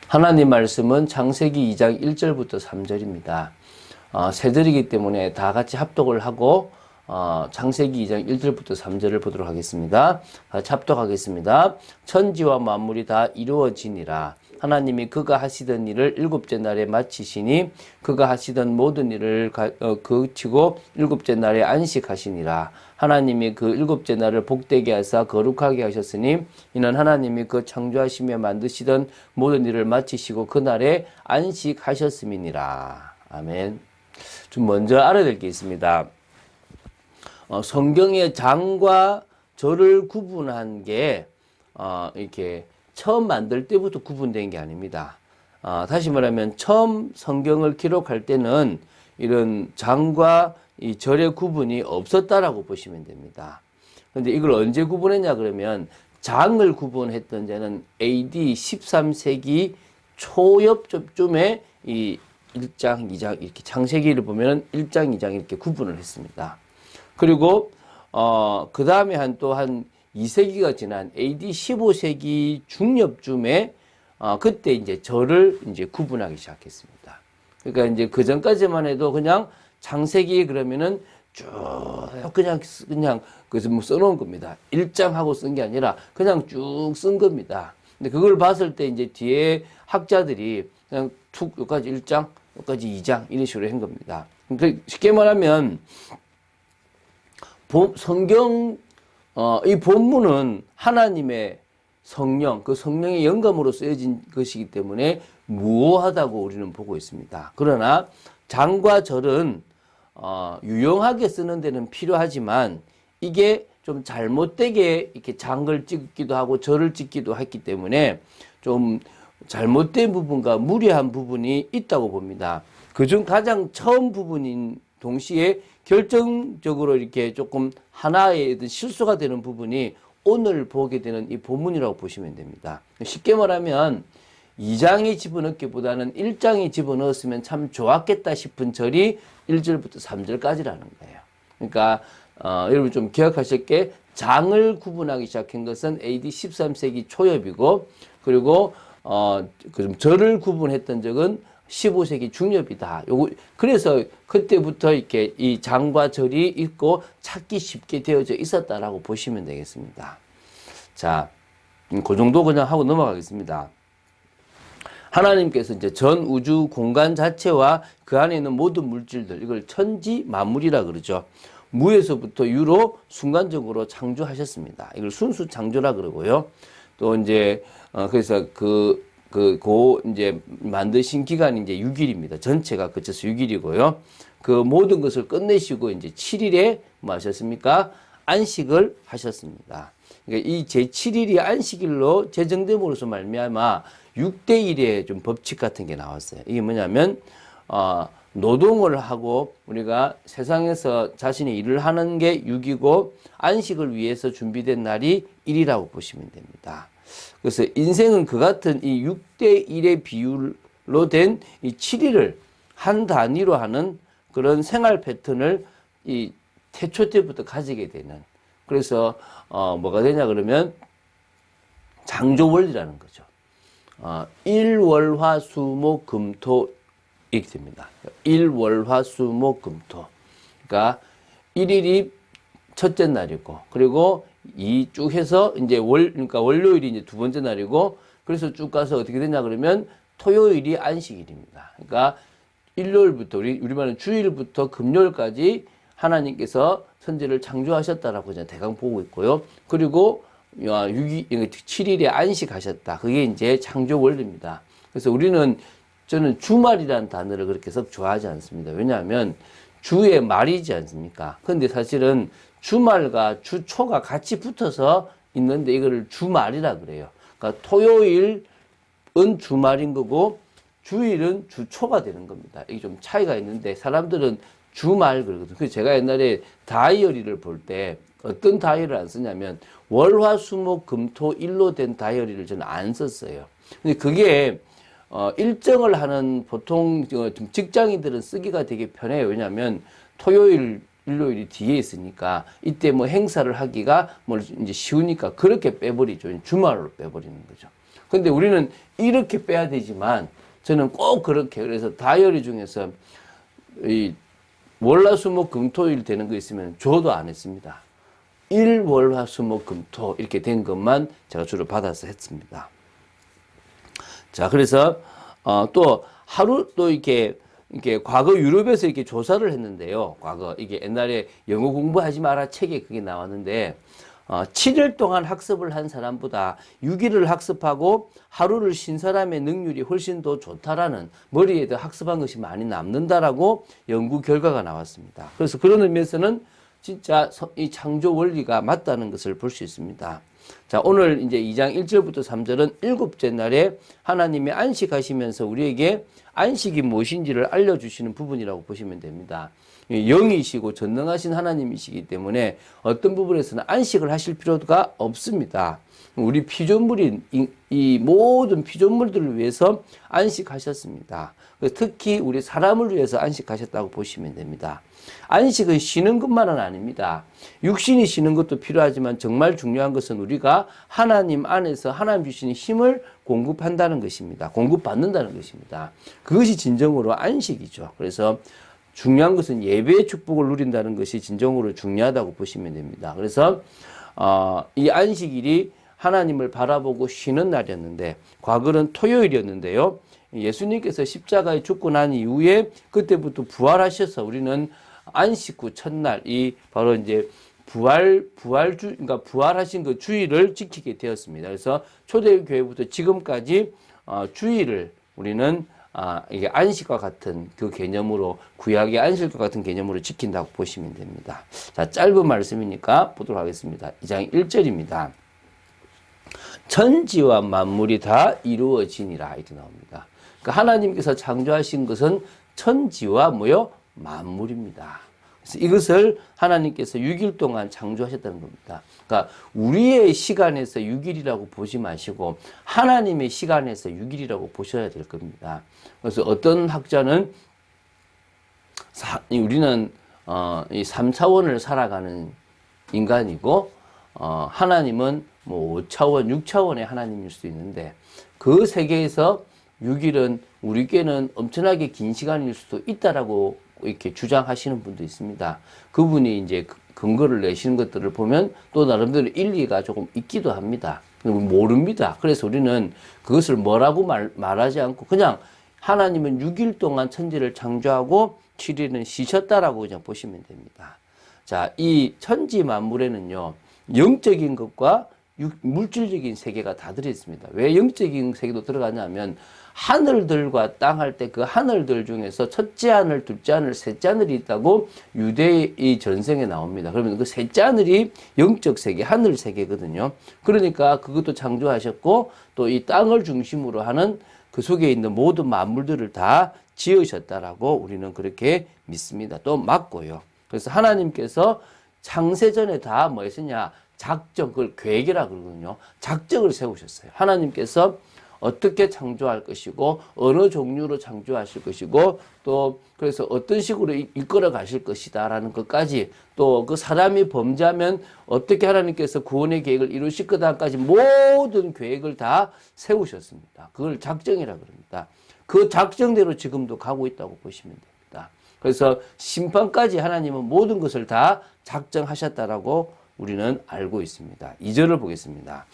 하나님 말씀은 창세기 2장 1절부터 3절입니다. 세 절이기 때문에 다 같이 합독을 하고 창세기 2장 1절부터 3절을 보도록 하겠습니다. 같이 합독하겠습니다. 천지와 만물이 다 이루어지니라. 하나님이 그가 하시던 일을 일곱째 날에 마치시니 그가 하시던 모든 일을 그치고 일곱째 날에 안식하시니라. 하나님이 그 일곱째 날을 복되게 하사 거룩하게 하셨으니 이는 하나님이 그 창조하시며 만드시던 모든 일을 마치시고 그날에 안식하셨음이니라. 아멘. 좀 먼저 알아야 될 게 있습니다. 성경의 장과 절을 구분한 게 이렇게 처음 만들 때부터 구분된 게 아닙니다. 다시 말하면 처음 성경을 기록할 때는 이런 장과 이 절의 구분이 없었다라고 보시면 됩니다. 그런데 이걸 언제 구분했냐 그러면 장을 구분했던 데는 AD 13세기 초엽쯤에 이 1장, 2장 이렇게 창세기를 보면 1장, 2장 이렇게 구분을 했습니다. 그리고 그 다음에 한 2세기가 지난 AD 15세기 중엽쯤에 그때 이제 절을 이제 구분하기 시작했습니다. 그러니까 이제 그 전까지만 해도 그냥 창세기 그러면은 쭉 그냥 그래서 뭐 써놓은 겁니다. 1장하고 쓴 게 아니라 그냥 쭉 쓴 겁니다. 근데 그걸 봤을 때 이제 뒤에 학자들이 그냥 툭 여기까지 1장, 여기까지 2장 이런 식으로 한 겁니다. 그러니까 쉽게 말하면 성경 이 본문은 하나님의 성령, 그 성령의 영감으로 쓰여진 것이기 때문에 무오하다고 우리는 보고 있습니다. 그러나 장과 절은 유용하게 쓰는 데는 필요하지만 이게 좀 잘못되게 이렇게 장을 찍기도 하고 절을 찍기도 했기 때문에 좀 잘못된 부분과 무리한 부분이 있다고 봅니다. 그중 가장 처음 부분인 동시에 결정적으로 이렇게 조금 하나의 실수가 되는 부분이 오늘 보게 되는 이 본문이라고 보시면 됩니다. 쉽게 말하면 2장이 집어넣기보다는 1장이 집어넣었으면 참 좋았겠다 싶은 절이 1절부터 3절까지라는 거예요. 그러니까 여러분 좀 기억하실 게 장을 구분하기 시작한 것은 AD 13세기 초엽이고 그리고 절을 구분했던 적은 15세기 중엽이다. 그래서 그때부터 이렇게 이 장과 절이 있고 찾기 쉽게 되어져 있었다라고 보시면 되겠습니다. 자, 그 정도 그냥 하고 넘어가겠습니다. 하나님께서 이제 전 우주 공간 자체와 그 안에 있는 모든 물질들, 이걸 천지 만물이라 그러죠. 무에서부터 유로 순간적으로 창조하셨습니다. 이걸 순수 창조라 그러고요. 또 이제 그래서 이제 만드신 기간이 이제 6일입니다. 전체가 거쳐서 6일이고요. 그 모든 것을 끝내시고 이제 7일에 뭐 하셨습니까? 안식을 하셨습니다. 그러니까 이 제7일이 안식일로 제정됨으로써 말미암아 6대1의 좀 법칙 같은 게 나왔어요. 이게 뭐냐면 노동을 하고 우리가 세상에서 자신의 일을 하는 게 6이고 안식을 위해서 준비된 날이 1이라고 보시면 됩니다. 그래서 인생은 그 같은 이 6대1의 비율로 된 이 7일을 한 단위로 하는 그런 생활 패턴을 이 태초 때부터 가지게 되는, 그래서 뭐가 되냐 그러면 창조 원리라는 거죠. 일월화수목금토 이렇게 됩니다. 일월화수목금토. 그러니까 1일이 첫째 날이고, 그리고 이 쭉 해서 이제 그러니까 월요일이 이제 두 번째 날이고, 그래서 쭉 가서 어떻게 되냐 그러면 토요일이 안식일입니다. 그러니까 일요일부터 우리말은 주일부터 금요일까지 하나님께서 천지를 창조하셨다라고 그냥 대강 보고 있고요. 그리고 7일에 안식하셨다. 그게 이제 창조 원리입니다. 그래서 저는 주말이라는 단어를 그렇게 썩 좋아하지 않습니다. 왜냐하면 주의 말이지 않습니까? 근데 사실은 주말과 주초가 같이 붙어서 있는데 이거를 주말이라 그래요. 그러니까 토요일은 주말인 거고 주일은 주초가 되는 겁니다. 이게 좀 차이가 있는데 사람들은 주말 그러거든요. 그래서 제가 옛날에 다이어리를 볼 때 어떤 다이어리를 안 쓰냐면 월화수목금토일로 된 다이어리를 저는 안 썼어요. 근데 그게 일정을 하는 보통 직장인들은 쓰기가 되게 편해요. 왜냐하면 토요일 일요일이 뒤에 있으니까 이때 뭐 행사를 하기가 뭐 이제 쉬우니까 그렇게 빼버리죠. 주말로 빼버리는 거죠. 근데 우리는 이렇게 빼야 되지만 저는 꼭 그렇게 그래서 다이어리 중에서 이 월화수목금토일 되는 거 있으면 저도 안 했습니다. 일월화수목금토 이렇게 된 것만 제가 주로 받아서 했습니다. 자, 그래서 또 하루 또 이렇게 과거 유럽에서 이렇게 조사를 했는데요. 과거 이게 옛날에 영어 공부하지 마라 책에 그게 나왔는데 7일 동안 학습을 한 사람보다 6일을 학습하고 하루를 쉰 사람의 능률이 훨씬 더 좋다라는 머리에 더 학습한 것이 많이 남는다라고 연구 결과가 나왔습니다. 그래서 그런 의미에서는 진짜 이 창조 원리가 맞다는 것을 볼 수 있습니다. 자, 오늘 이제 2장 1절부터 3절은 일곱째 날에 하나님의 안식하시면서 우리에게 안식이 무엇인지를 알려주시는 부분이라고 보시면 됩니다. 영이시고 전능하신 하나님이시기 때문에 어떤 부분에서는 안식을 하실 필요가 없습니다. 우리 피조물인 이 모든 피조물들을 위해서 안식하셨습니다. 특히 우리 사람을 위해서 안식하셨다고 보시면 됩니다. 안식은 쉬는 것만은 아닙니다. 육신이 쉬는 것도 필요하지만 정말 중요한 것은 우리가 하나님 안에서 하나님 주시는 힘을 공급한다는 것입니다. 공급받는다는 것입니다. 그것이 진정으로 안식이죠. 그래서 중요한 것은 예배의 축복을 누린다는 것이 진정으로 중요하다고 보시면 됩니다. 그래서 이 안식일이 하나님을 바라보고 쉬는 날이었는데 과거는 토요일이었는데요. 예수님께서 십자가에 죽고 난 이후에 그때부터 부활하셔서 우리는 안식 후 첫날 이 바로 이제 그러니까 부활하신 그 주일을 지키게 되었습니다. 그래서 초대교회부터 지금까지 주일을 우리는 이게 안식과 같은 그 개념으로 구약의 안식과 같은 개념으로 지킨다고 보시면 됩니다. 자, 짧은 말씀이니까 보도록 하겠습니다. 2장 1절입니다. 천지와 만물이 다 이루어지니라 이렇게 나옵니다. 그러니까 하나님께서 창조하신 것은 천지와 뭐요? 만물입니다. 그래서 이것을 하나님께서 6일 동안 창조하셨다는 겁니다. 그러니까 우리의 시간에서 6일이라고 보지 마시고 하나님의 시간에서 6일이라고 보셔야 될 겁니다. 그래서 어떤 학자는 우리는 이 3차원을 살아가는 인간이고 하나님은 뭐 5차원, 6차원의 하나님일 수도 있는데 그 세계에서 6일은 우리께는 엄청나게 긴 시간일 수도 있다라고 이렇게 주장하시는 분도 있습니다. 그분이 이제 근거를 내시는 것들을 보면 또 나름대로 일리가 조금 있기도 합니다. 모릅니다. 그래서 우리는 그것을 뭐라고 말하지 않고 그냥 하나님은 6일 동안 천지를 창조하고 7일은 쉬셨다라고 그냥 보시면 됩니다. 자, 이 천지 만물에는요, 영적인 것과 물질적인 세계가 다 들어있습니다. 왜 영적인 세계도 들어가냐면 하늘들과 땅 할 때 그 하늘들 중에서 첫째 하늘, 둘째 하늘, 셋째 하늘이 있다고 유대의 전생에 나옵니다. 그러면 그 셋째 하늘이 영적 세계, 하늘 세계거든요. 그러니까 그것도 창조하셨고 또 이 땅을 중심으로 하는 그 속에 있는 모든 만물들을 다 지으셨다라고 우리는 그렇게 믿습니다. 또 맞고요. 그래서 하나님께서 창세전에 다 뭐 했었냐? 작정, 그걸 계획이라 그러거든요. 작정을 세우셨어요. 하나님께서 어떻게 창조할 것이고 어느 종류로 창조하실 것이고 또 그래서 어떤 식으로 이끌어 가실 것이다라는 것까지 또 그 사람이 범죄하면 어떻게 하나님께서 구원의 계획을 이루실 거다까지 모든 계획을 다 세우셨습니다. 그걸 작정이라 그럽니다. 그 작정대로 지금도 가고 있다고 보시면 됩니다. 그래서 심판까지 하나님은 모든 것을 다 작정하셨다라고 우리는 알고 있습니다. 2절을 보겠습니다.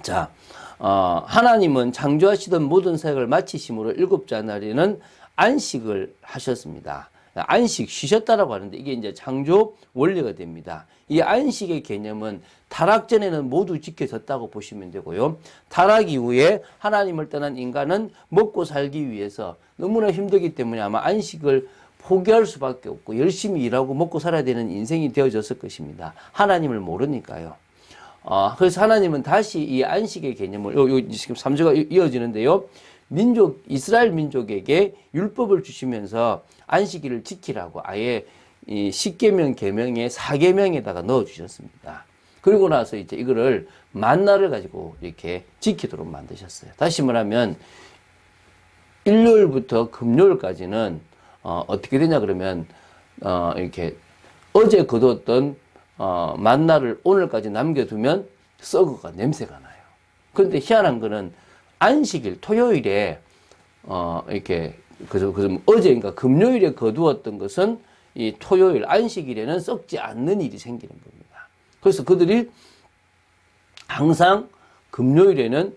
자, 하나님은 창조하시던 모든 사역을 마치심으로 일곱째 날에는 안식을 하셨습니다. 안식 쉬셨다라고 하는데 이게 이제 창조 원리가 됩니다. 이 안식의 개념은 타락 전에는 모두 지켜졌다고 보시면 되고요. 타락 이후에 하나님을 떠난 인간은 먹고 살기 위해서 너무나 힘들기 때문에 아마 안식을 포기할 수밖에 없고 열심히 일하고 먹고 살아야 되는 인생이 되어졌을 것입니다. 하나님을 모르니까요. 그래서 하나님은 다시 이 안식의 개념을, 지금 3주가 이어지는데요. 이스라엘 민족에게 율법을 주시면서 안식일을 지키라고 아예 이 10계명 계명에 4계명에다가 넣어 주셨습니다. 그리고 나서 이제 이거를 만나를 가지고 이렇게 지키도록 만드셨어요. 다시 말하면 일요일부터 금요일까지는 어떻게 되냐 그러면 이렇게 어제 거두었던 만나를 오늘까지 남겨두면 썩어가 냄새가 나요. 그런데 희한한 거는 안식일 토요일에 이렇게 그래서 어제인가 금요일에 거두었던 것은 이 토요일 안식일에는 썩지 않는 일이 생기는 겁니다. 그래서 그들이 항상 금요일에는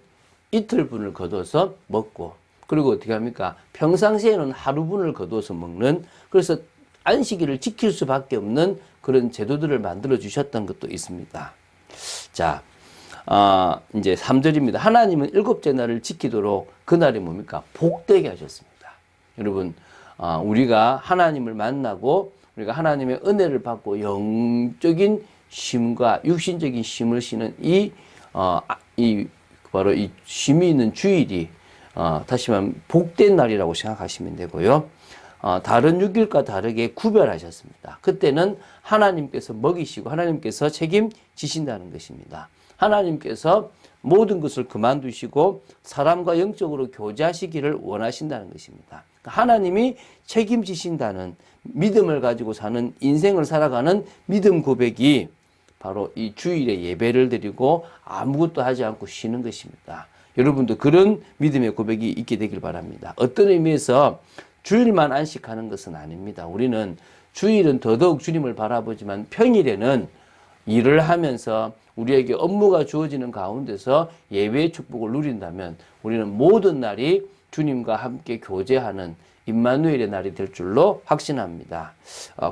이틀분을 거둬서 먹고, 그리고 어떻게 합니까? 평상시에는 하루분을 거둬서 먹는, 그래서 안식일을 지킬 수밖에 없는 그런 제도들을 만들어 주셨던 것도 있습니다. 자, 이제 3절입니다. 하나님은 일곱째 날을 지키도록 그날이 뭡니까? 복되게 하셨습니다. 여러분, 우리가 하나님을 만나고 우리가 하나님의 은혜를 받고 영적인 쉼과 육신적인 쉼을 쉬는 바로 이 쉼이 있는 주일이 다시 말하면 복된 날이라고 생각하시면 되고요. 다른 6일과 다르게 구별하셨습니다. 그때는 하나님께서 먹이시고 하나님께서 책임지신다는 것입니다. 하나님께서 모든 것을 그만두시고 사람과 영적으로 교제하시기를 원하신다는 것입니다. 하나님이 책임지신다는 믿음을 가지고 사는 인생을 살아가는 믿음 고백이 바로 이 주일에 예배를 드리고 아무것도 하지 않고 쉬는 것입니다. 여러분도 그런 믿음의 고백이 있게 되길 바랍니다. 어떤 의미에서 주일만 안식하는 것은 아닙니다. 우리는 주일은 더더욱 주님을 바라보지만 평일에는 일을 하면서 우리에게 업무가 주어지는 가운데서 예배의 축복을 누린다면 우리는 모든 날이 주님과 함께 교제하는 임마누엘의 날이 될 줄로 확신합니다.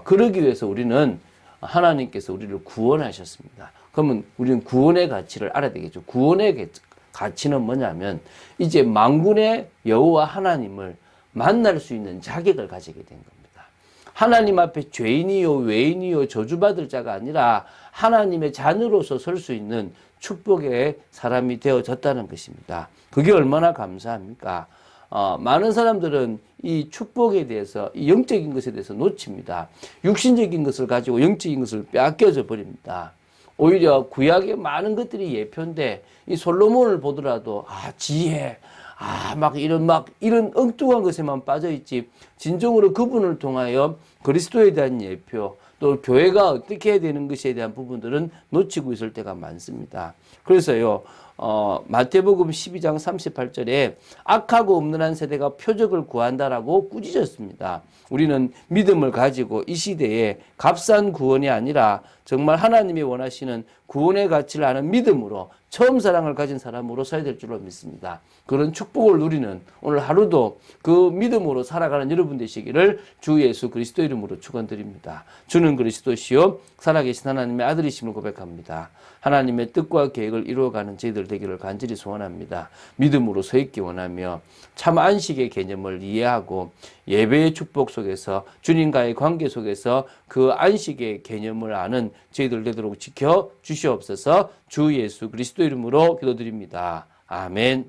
그러기 위해서 우리는 하나님께서 우리를 구원하셨습니다. 그러면 우리는 구원의 가치를 알아야 되겠죠. 구원의 가치는 뭐냐면 이제 만군의 여호와 하나님을 만날 수 있는 자격을 가지게 된 겁니다. 하나님 앞에 죄인이요 외인이요 저주받을 자가 아니라 하나님의 자녀로서 설 수 있는 축복의 사람이 되어졌다는 것입니다. 그게 얼마나 감사합니까? 많은 사람들은 이 축복에 대해서, 이 영적인 것에 대해서 놓칩니다. 육신적인 것을 가지고 영적인 것을 빼앗겨져 버립니다. 오히려 구약의 많은 것들이 예표인데 이 솔로몬을 보더라도 지혜, 막 이런 엉뚱한 것에만 빠져있지 진정으로 그분을 통하여 그리스도에 대한 예표, 또 교회가 어떻게 해야 되는 것에 대한 부분들은 놓치고 있을 때가 많습니다. 그래서요, 마태복음 12장 38절에 악하고 없는 한 세대가 표적을 구한다라고 꾸짖었습니다. 우리는 믿음을 가지고 이 시대에 값싼 구원이 아니라 정말 하나님이 원하시는 구원의 가치를 아는 믿음으로 처음 사랑을 가진 사람으로 서야 될 줄로 믿습니다. 그런 축복을 누리는 오늘 하루도 그 믿음으로 살아가는 여러분 되시기를 주 예수 그리스도 이름으로 축원드립니다. 주는 그리스도시요 살아계신 하나님의 아들이심을 고백합니다. 하나님의 뜻과 계획을 이루어가는 저희들 되기를 간절히 소원합니다. 믿음으로 서 있기 원하며 참 안식의 개념을 이해하고 예배의 축복 속에서 주님과의 관계 속에서 그 안식의 개념을 아는 저희들 되도록 지켜 주시옵소서. 주 예수 그리스도 이름으로 기도드립니다. 아멘.